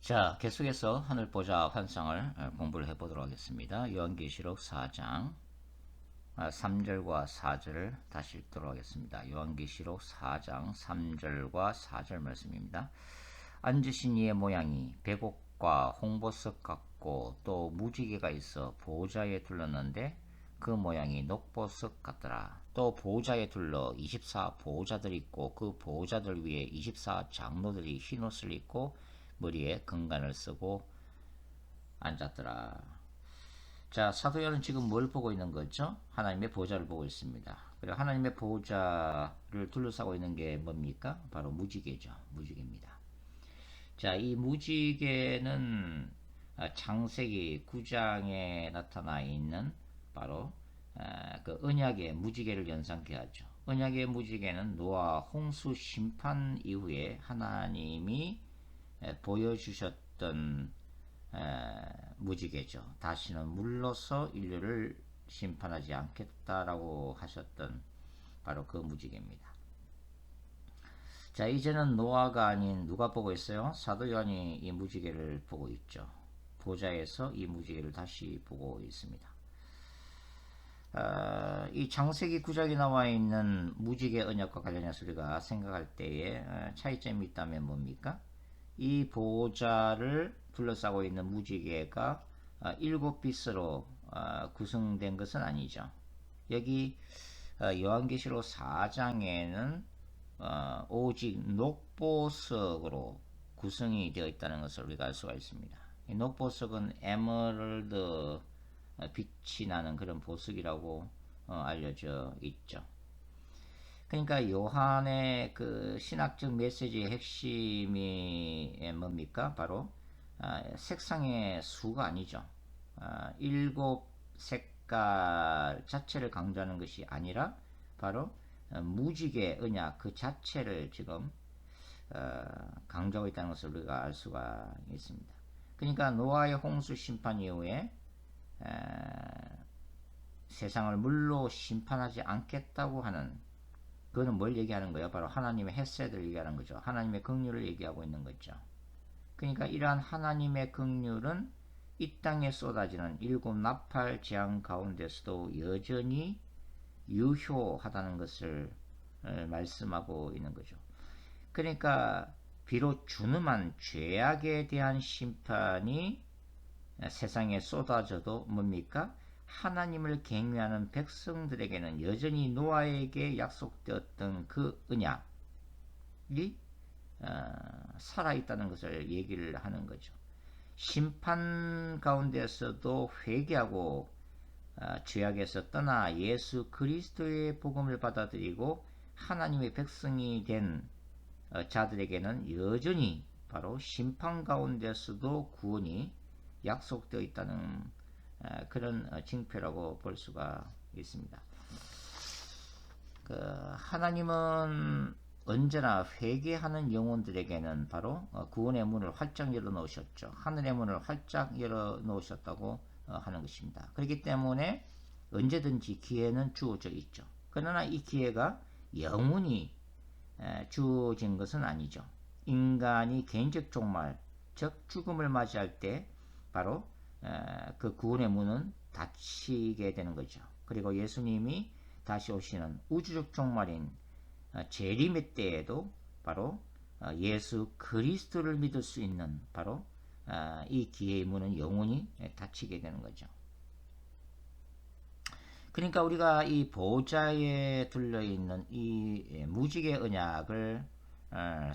자, 계속해서 하늘 보자 환상을 공부를 해보도록 하겠습니다. 요한계시록 4장 3절과 4절을 다시 읽도록 하겠습니다. 요한계시록 4장 3절과 4절 말씀입니다. 앉으신 이의 모양이 백옥과 홍보석 같고 또 무지개가 있어 보호자에 둘렀는데 그 모양이 녹보석 같더라. 또 보호자에 둘러 24 보호자들이 있고 그 보호자들 위에 24 장로들이 흰옷을 입고 머리에 금관을 쓰고 앉았더라. 자, 사도 요한은 지금 뭘 보고 있는 거죠? 하나님의 보호자를 보고 있습니다. 그리고 하나님의 보호자를 둘러싸고 있는 게 뭡니까? 바로 무지개죠. 무지개입니다. 자, 이 무지개는 창세기 9장에 나타나 있는 바로 그 언약의 무지개를 연상케 하죠. 언약의 무지개는 노아 홍수 심판 이후에 하나님이 보여주셨던 무지개죠. 다시는 물로서 인류를 심판하지 않겠다라고 하셨던 바로 그 무지개입니다. 자, 이제는 노아가 아닌 누가 보고 있어요? 사도 요한이 이 무지개를 보고 있죠. 보좌에서 이 무지개를 다시 보고 있습니다. 이 창세기 9장에 나와 있는 무지개 언약과 관련해서 우리가 생각할 때에 차이점이 있다면 뭡니까? 이 보호자를 둘러싸고 있는 무지개가 일곱 빛으로 구성된 것은 아니죠. 여기 요한계시록 4장에는 오직 녹보석으로 구성이 되어 있다는 것을 우리가 알 수가 있습니다. 이 녹보석은 에메랄드 빛이 나는 그런 보석이라고 알려져 있죠. 그러니까 요한의 그 신학적 메시지의 핵심이 뭡니까? 바로 색상의 수가 아니죠. 일곱 색깔 자체를 강조하는 것이 아니라 바로 무지개 언약 그 자체를 지금 강조하고 있다는 것을 우리가 알 수가 있습니다. 그러니까 노아의 홍수 심판 이후에 세상을 물로 심판하지 않겠다고 하는, 그거는 뭘 얘기하는 거예요? 바로 하나님의 헤세드를 얘기하는 거죠. 하나님의 긍휼을 얘기하고 있는 거죠. 그러니까 이러한 하나님의 긍휼은 이 땅에 쏟아지는 일곱 나팔 재앙 가운데서도 여전히 유효하다는 것을 말씀하고 있는 거죠. 그러니까 비록 준엄한 죄악에 대한 심판이 세상에 쏟아져도 뭡니까? 하나님을 경외하는 백성들에게는 여전히 노아에게 약속되었던 그 언약이 살아있다는 것을 얘기를 하는 거죠. 심판 가운데서도 회개하고 죄악에서 떠나 예수 그리스도의 복음을 받아들이고 하나님의 백성이 된 자들에게는 여전히 바로 심판 가운데서도 구원이 약속되어 있다는 그런 징표라고 볼 수가 있습니다. 하나님은 언제나 회개하는 영혼들에게는 바로 구원의 문을 활짝 열어놓으셨죠. 하늘의 문을 활짝 열어놓으셨다고 하는 것입니다. 그렇기 때문에 언제든지 기회는 주어져 있죠. 그러나 이 기회가 영원히 주어진 것은 아니죠. 인간이 개인적 종말, 즉 죽음을 맞이할 때 바로 그 구원의 문은 닫히게 되는 거죠. 그리고 예수님이 다시 오시는 우주적 종말인 재림의 때에도 바로 예수 그리스도를 믿을 수 있는 바로 이 기회의 문은 영원히 닫히게 되는 거죠. 그러니까 우리가 이 보호자에 둘러있는 이 무지개 언약을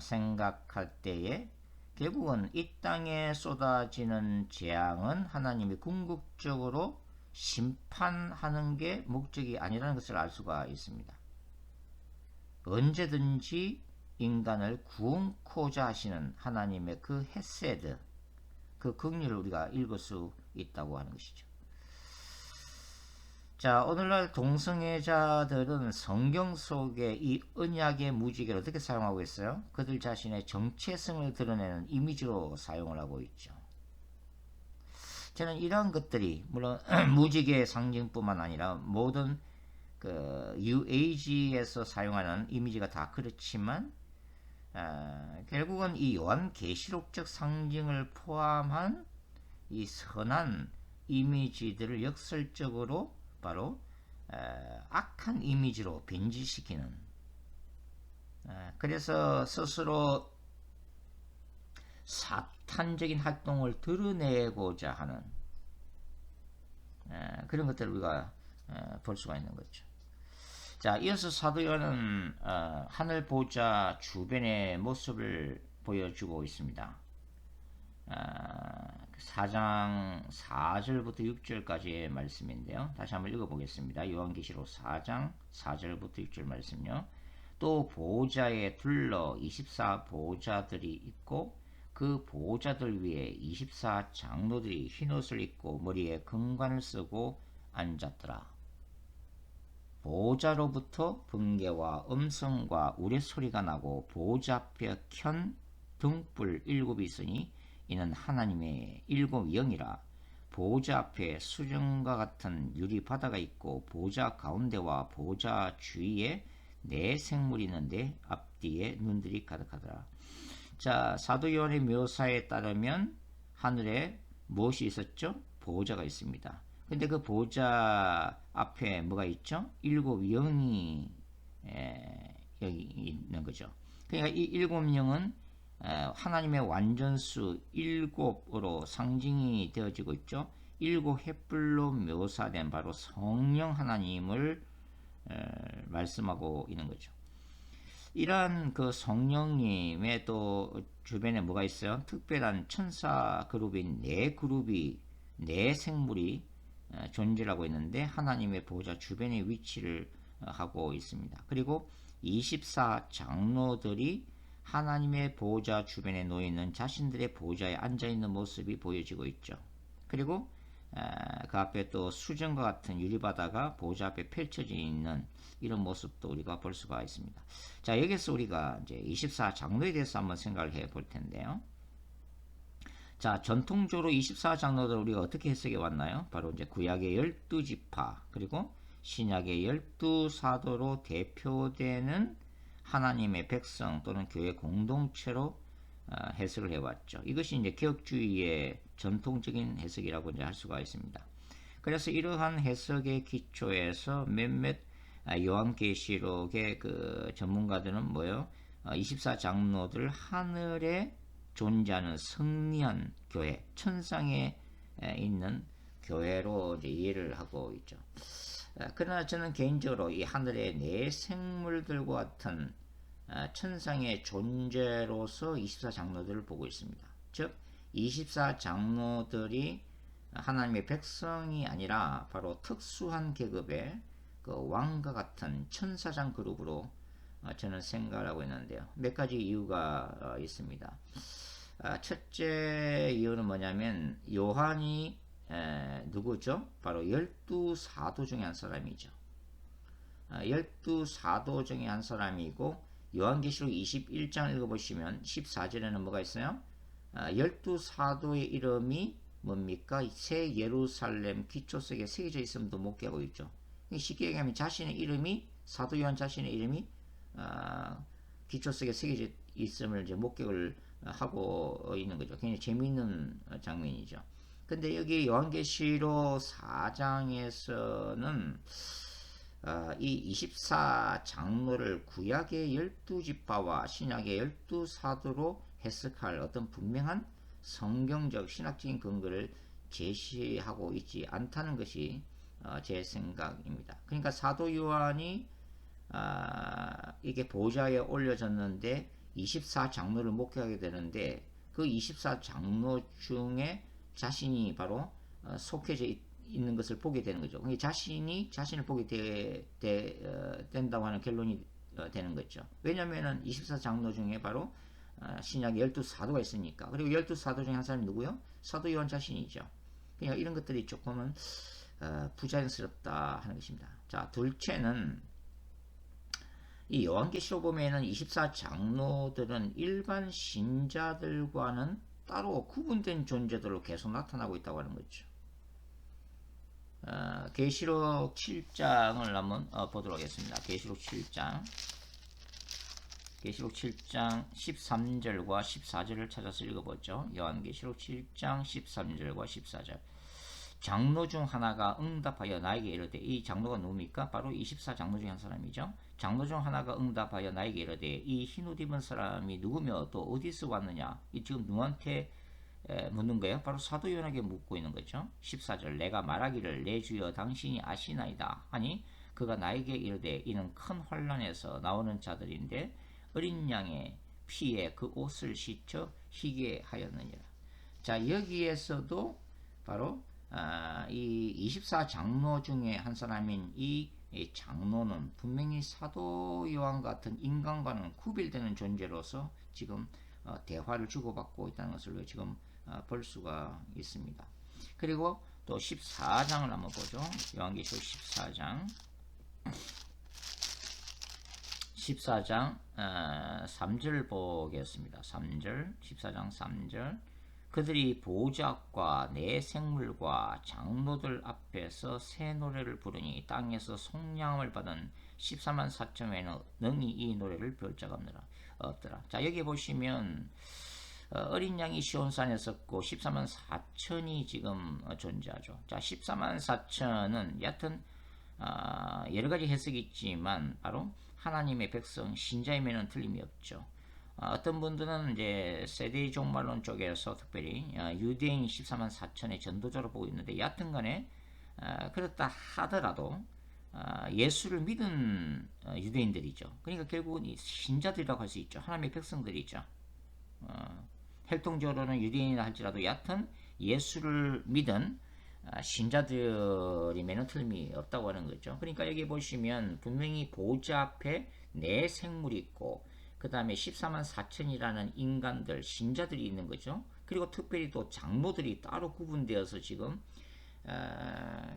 생각할 때에 결국은 이 땅에 쏟아지는 재앙은 하나님이 궁극적으로 심판하는 게 목적이 아니라는 것을 알 수가 있습니다. 언제든지 인간을 구원코자 하시는 하나님의 그 헤세드, 그 긍휼을 우리가 읽을 수 있다고 하는 것이죠. 자, 오늘날 동성애자들은 성경 속에 이 언약의 무지개를 어떻게 사용하고 있어요? 그들 자신의 정체성을 드러내는 이미지로 사용을 하고 있죠. 저는 이러한 것들이 물론 무지개의 상징뿐만 아니라 모든 그 UAG에서 사용하는 이미지가 다 그렇지만 결국은 이 요한계시록적 상징을 포함한 이 선한 이미지들을 역설적으로 바로 악한 이미지로 변질시키는, 그래서 스스로 사탄적인 활동을 드러내고자 하는 그런 것들을 우리가 볼 수가 있는 거죠. 자, 이어서 사도 요한은 하늘 보좌 주변의 모습을 보여주고 있습니다. 4장 4절부터 6절까지의 말씀인데요. 다시 한번 읽어보겠습니다. 요한계시록 4장 4절부터 6절 말씀요. 또 보좌에 둘러 24 보좌들이 있고 그 보좌들 위에 24 장로들이 흰옷을 입고 머리에 금관을 쓰고 앉았더라. 보좌로부터 번개와 음성과 우레소리가 나고 보좌 앞에 켠 등불 7이 있으니 이는 하나님의 7 영이라. 보좌 앞에 수정과 같은 유리 바다가 있고 보좌 가운데와 보좌 주위에 4 생물이 있는데 앞뒤에 눈들이 가득하더라. 자, 사도 요한의 묘사에 따르면 하늘에 무엇이 있었죠? 보좌가 있습니다. 근데 그 보좌 앞에 뭐가 있죠? 7 영이 여기 있는 거죠. 그러니까 이 7 영은 하나님의 완전수 7으로 상징이 되어지고 있죠. 7 횃불로 묘사된 바로 성령 하나님을 말씀하고 있는 거죠. 이러한 그 성령님의 또 주변에 뭐가 있어요? 특별한 천사 그룹인 4 그룹이 4 생물이 존재하고 있는데 하나님의 보좌 주변에 위치를 하고 있습니다. 그리고 24 장로들이 하나님의 보좌 주변에 놓여있는 자신들의 보좌에 앉아있는 모습이 보여지고 있죠. 그리고 그 앞에 또 수정과 같은 유리바다가 보좌 앞에 펼쳐져 있는 이런 모습도 우리가 볼 수가 있습니다. 자, 여기서 우리가 이제 24 장로에 대해서 한번 생각을 해 볼 텐데요. 자, 전통적으로 24 장로들 우리가 어떻게 해석해 왔나요? 바로 이제 구약의 12지파 그리고 신약의 12 사도로 대표되는 하나님의 백성 또는 교회 공동체로 해석을 해왔죠. 이것이 이제 개혁주의의 전통적인 해석이라고 이제 할 수가 있습니다. 그래서 이러한 해석의 기초에서 몇몇 요한계시록의 그 전문가들은 뭐요? 24 장로들 하늘에 존재하는 승리한 교회, 천상에 있는 교회로 이제 이해를 하고 있죠. 그러나 저는 개인적으로 이 하늘의 4 생물들과 같은 천상의 존재로서 24 장로들을 보고 있습니다. 즉 24 장로들이 하나님의 백성이 아니라 바로 특수한 계급의 그 왕과 같은 천사장 그룹으로 저는 생각을 하고 있는데요. 몇 가지 이유가 있습니다. 첫째 이유는 뭐냐면 요한이 누구죠? 바로 12 사도 중에 한 사람이죠. 12 사도 중에 한 사람이고 요한계시록 21장 읽어보시면 14절에는 뭐가 있어요? 12 사도의 이름이 뭡니까? 새 예루살렘 기초석에 새겨져 있음도 목격하고 있죠. 쉽게 얘기하면 자신의 이름이 사도 요한 자신의 이름이 기초석에 새겨져 있음을 이제 목격을 하고 있는 거죠. 굉장히 재미있는 장면이죠. 근데 여기 요한계시록 4장에서는 이 24 장로를 구약의 12지파와 신약의 12 사도로 해석할 어떤 분명한 성경적 신학적인 근거를 제시하고 있지 않다는 것이 제 생각입니다. 그러니까 사도 요한이 이게 보좌에 올려졌는데 24 장로를 목격하게 되는데 그 24 장로 중에 자신이 바로 속해져 있는 것을 보게 되는 거죠. 자신이 자신을 보게 된다고 하는 결론이 되는 거죠. 왜냐하면 24 장로 중에 바로 신약에 12 사도가 있으니까. 그리고 12 사도 중에 한 사람이 누구요? 사도 요한 자신이죠. 그러니까 이런 것들이 조금은 부자연스럽다 하는 것입니다. 자, 둘째는 이 요한계시록 보면은 24 장로들은 일반 신자들과는 따로 구분된 존재들로 계속 나타나고 있다고 하는 거죠. 계시록 7장을 한번 보도록 하겠습니다. 계시록 7장 계시록 7장 13절과 14절을 찾아서 읽어보죠. 요한계시록 7장 13절과 14절. 장로 중 하나가 응답하여 나에게 이르되, 이 장로가 누굽니까? 바로 24장로 중에 한 사람이죠. 장로 중 하나가 응답하여 나에게 이르되, 이 흰옷 입은 사람이 누구며 또 어디서 왔느냐? 이 지금 누구한테 묻는 거예요? 바로 사도 요한에게 묻고 있는 거죠. 14절. 내가 말하기를 내 주여 당신이 아시나이다 하니 그가 나에게 이르되, 이는 큰 환란에서 나오는 자들인데 어린 양의 피에 그 옷을 씻어 희게 하였느니라. 자, 여기에서도 바로 이 24장로 중에 한 사람인 이 장로는 분명히 사도 요한 같은 인간과는 구별되는 존재로서 지금 대화를 주고받고 있다는 것을 지금 볼 수가 있습니다. 그리고 또 14장을 한번 보죠. 요한계시록 14장 3절 보겠습니다. 3절 14장 3절. 그들이 보좌과 내 생물과 장로들 앞에서 새 노래를 부르니 땅에서 속량을 받은 14만 4천 외에는 능히 이 노래를 별 자가 없더라. 자, 여기 보시면 어린 양이 시온산에 섰고 14만 4천이 지금 존재하죠. 자, 14만 4천은 여하튼 여러 가지 해석이 있지만 바로 하나님의 백성 신자임에는 틀림이 없죠. 어떤 분들은 이제 세대의 종말론 쪽에서 특별히 유대인 14만 4천의 전도자로 보고 있는데, 여하튼간에 그렇다 하더라도 예수를 믿은 유대인들이죠. 그러니까 결국은 신자들이라고 할 수 있죠. 하나님의 백성들이죠. 혈통적으로는 유대인이라 할지라도 여하튼 예수를 믿은 신자들이면 틀림이 없다고 하는 거죠. 그러니까 여기 보시면 분명히 보좌 앞에 네 생물이 있고 그 다음에 14만 4천이라는 인간들, 신자들이 있는 거죠. 그리고 특별히 또 장로들이 따로 구분되어서 지금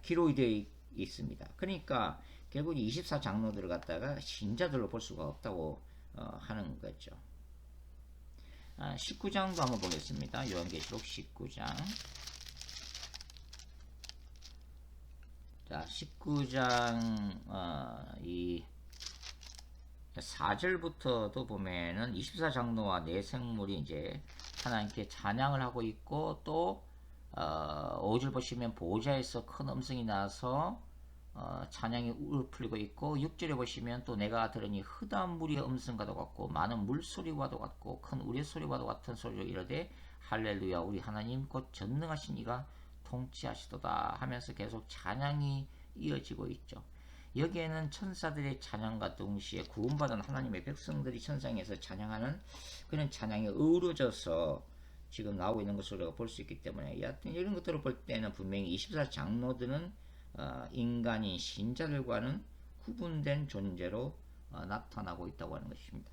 기록이 되어 있습니다. 그러니까 결국 24장로들을 갖다가 신자들로 볼 수가 없다고 하는 거죠. 19장도 한번 보겠습니다. 요한계시록 19장. 자, 19장 이 4절부터도 보면은 24장로와 네 생물이 이제 하나님께 찬양을 하고 있고, 또 5절 보시면 보좌에서 큰 음성이 나서 찬양이 울풀리고 있고, 6절에 보시면 또 내가 들으니 흑암 무리의 음성과도 같고 많은 물소리와도 같고 큰 우레소리와도 같은 소리로 이르되, 할렐루야, 우리 하나님 곧 전능하신 이가 통치하시도다 하면서 계속 찬양이 이어지고 있죠. 여기에는 천사들의 찬양과 동시에 구원받은 하나님의 백성들이 천상에서 찬양하는 그런 찬양이 어우러져서 지금 나오고 있는 것을 우리가 볼 수 있기 때문에, 여하튼 이런 것들을 볼 때는 분명히 24장로들은 인간인 신자들과는 구분된 존재로 나타나고 있다고 하는 것입니다.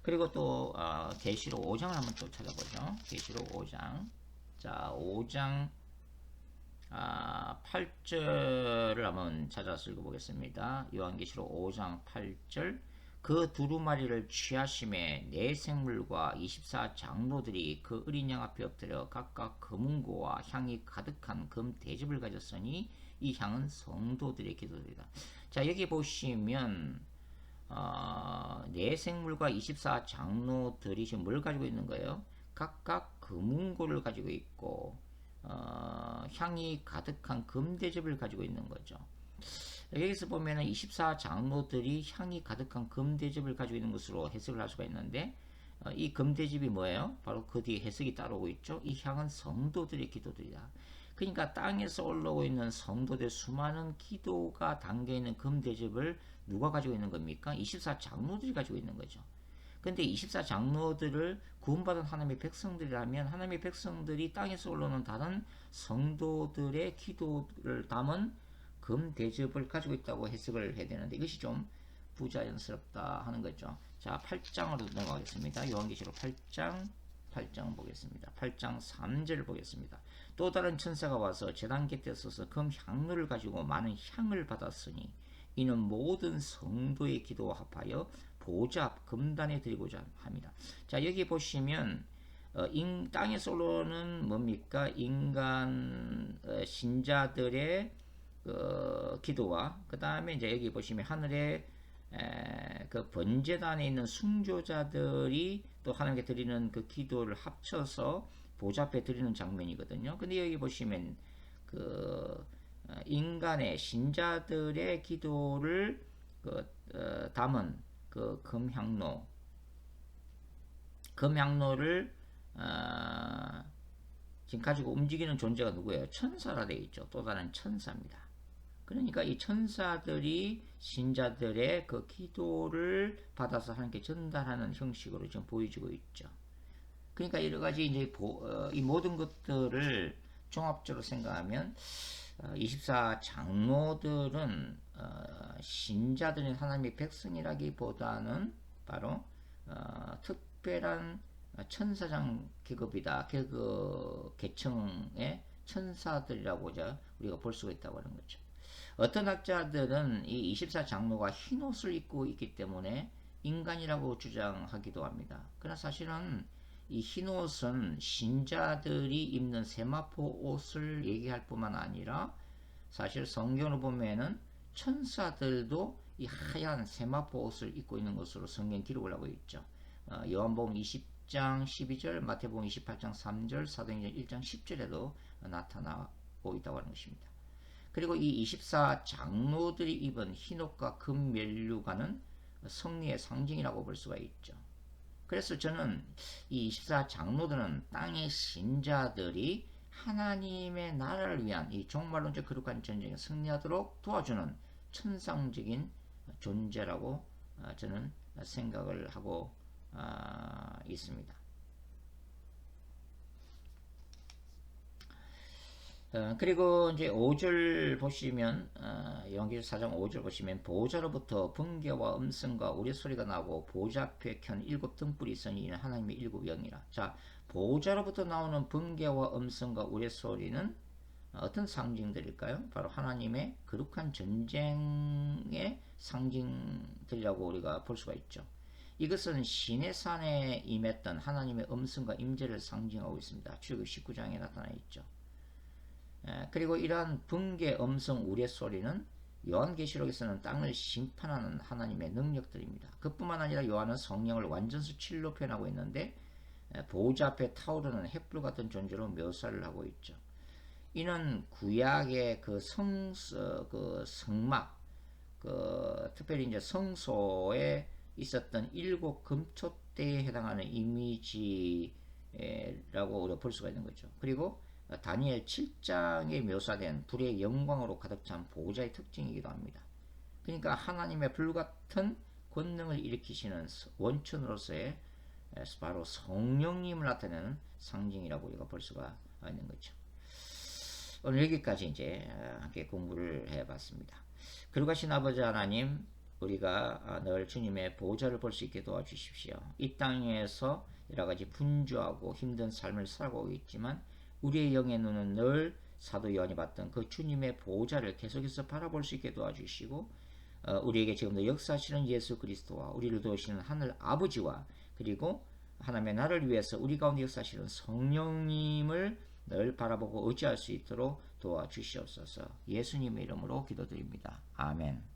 그리고 또 계시록 5장을 한번 또 찾아보죠. 계시록 5장. 자, 5장 8절을 한번 찾아서 읽어보겠습니다. 요한계시록 5장 8절. 그 두루마리를 취하심에 네 생물과 24장로들이 그 어린 양 앞에 엎드려 각각 금은고와 향이 가득한 금 대접을 가졌으니 이 향은 성도들의 기도들이다. 자, 여기 보시면 네 생물과 24장로들이 지금 뭘 가지고 있는 거예요? 각각 금은고를 가지고 있고 향이 가득한 금대접을 가지고 있는 거죠. 여기서 보면은 24장로들이 향이 가득한 금대접을 가지고 있는 것으로 해석을 할 수가 있는데, 이 금대접이 뭐예요? 바로 그 뒤에 해석이 따르고 있죠. 이 향은 성도들의 기도들이다. 그러니까 땅에서 올라오고 있는 성도들 수많은 기도가 담겨있는 금대접을 누가 가지고 있는 겁니까? 24장로들이 가지고 있는 거죠. 근데 24장로들을 구원받은 하나님의 백성들이라면 하나님의 백성들이 땅에서 올라오는 다른 성도들의 기도를 담은 금 대접을 가지고 있다고 해석을 해야 되는데, 이것이 좀 부자연스럽다 하는 거죠. 자, 8장으로 넘어가겠습니다. 요한계시록 8장 보겠습니다. 8장 3절 보겠습니다. 또 다른 천사가 와서 제단 곁에 서서 금 향로를 가지고 많은 향을 받았으니 이는 모든 성도의 기도와 합하여 보좌 앞 금단에 드리고자 합니다. 자, 여기 보시면 땅에서 올라오는 뭡니까? 인간 신자들의 기도와 그 다음에 이제 여기 보시면 하늘의 그 번제단에 있는 순교자들이 또 하나님께 드리는 그 기도를 합쳐서 보좌 앞에 드리는 장면이거든요. 근데 여기 보시면 그 인간의 신자들의 기도를 담은 그 금향로를 지금 가지고 움직이는 존재가 누구예요? 천사라 되어 있죠. 또 다른 천사입니다. 그러니까 이 천사들이 신자들의 그 기도를 받아서 하나님께 전달하는 형식으로 지금 보여지고 있죠. 그러니까 여러 가지 이제 이 모든 것들을 종합적으로 생각하면 24 장로들은 신자들인 하나님의 백성이라기보다는 바로 특별한 천사장 계급이다. 계층의 천사들이라고 우리가 볼 수가 있다고 하는 거죠. 어떤 학자들은 이 24 장로가 흰 옷을 입고 있기 때문에 인간이라고 주장하기도 합니다. 그러나 사실은 이 흰 옷은 신자들이 입는 세마포 옷을 얘기할 뿐만 아니라 사실 성경을 보면은 천사들도 이 하얀 세마포 옷을 입고 있는 것으로 성경 기록을 하고 있죠. 요한복음 20장 12절, 마태복음 28장 3절, 사도행전 1장 10절에도 나타나고 있다고 하는 것입니다. 그리고 이 24 장로들이 입은 흰옷과 금면류관은 성리의 상징이라고 볼 수가 있죠. 그래서 저는 이 24 장로들은 땅의 신자들이 하나님의 나라를 위한 이 종말론적 거룩한 전쟁에 승리하도록 도와주는 천상적인 존재라고 저는 생각을 하고 있습니다. 그리고 이제 5절 보시면 요한계시록 4장 5절 보시면 보호자로부터 번개와 음성과 우레소리가 나고 보호자 앞에 켠 7 등불이 있으니 이는 하나님의 7 영이라. 자, 보호자로부터 나오는 번개와 음성과 우레소리는 어떤 상징들일까요? 바로 하나님의 거룩한 전쟁의 상징들이라고 우리가 볼 수가 있죠. 이것은 시내산에 임했던 하나님의 음성과 임재를 상징하고 있습니다. 출애굽 19장에 나타나 있죠. 그리고 이러한 번개, 음성, 우레소리는 요한계시록에서는 땅을 심판하는 하나님의 능력들입니다. 그뿐만 아니라 요한은 성령을 완전수 7로 표현하고 있는데 보호자 앞에 타오르는 횃불 같은 존재로 묘사를 하고 있죠. 이는 구약의 그 성막, 특별히 이제 성소에 있었던 7 금초대에 해당하는 이미지라고 우리가 볼 수가 있는 거죠. 그리고 다니엘 7장에 묘사된 불의 영광으로 가득 찬 보호자의 특징이기도 합니다. 그러니까 하나님의 불같은 권능을 일으키시는 원천으로서의 바로 성령님을 나타내는 상징이라고 우리가 볼 수가 있는 거죠. 오늘 여기까지 이제 함께 공부를 해봤습니다. 거룩하신 아버지 하나님, 우리가 늘 주님의 보호자를 볼 수 있게 도와주십시오. 이 땅에서 여러 가지 분주하고 힘든 삶을 살고 있지만 우리의 영의 눈은 늘 사도 요한이 봤던 그 주님의 보호자를 계속해서 바라볼 수 있게 도와주시고 우리에게 지금도 역사하시는 예수 그리스도와 우리를 도우시는 하늘 아버지와 그리고 하나님의 나라를 위해서 우리 가운데 역사하시는 성령님을 늘 바라보고 의지할 수 있도록 도와주시옵소서. 예수님의 이름으로 기도드립니다. 아멘.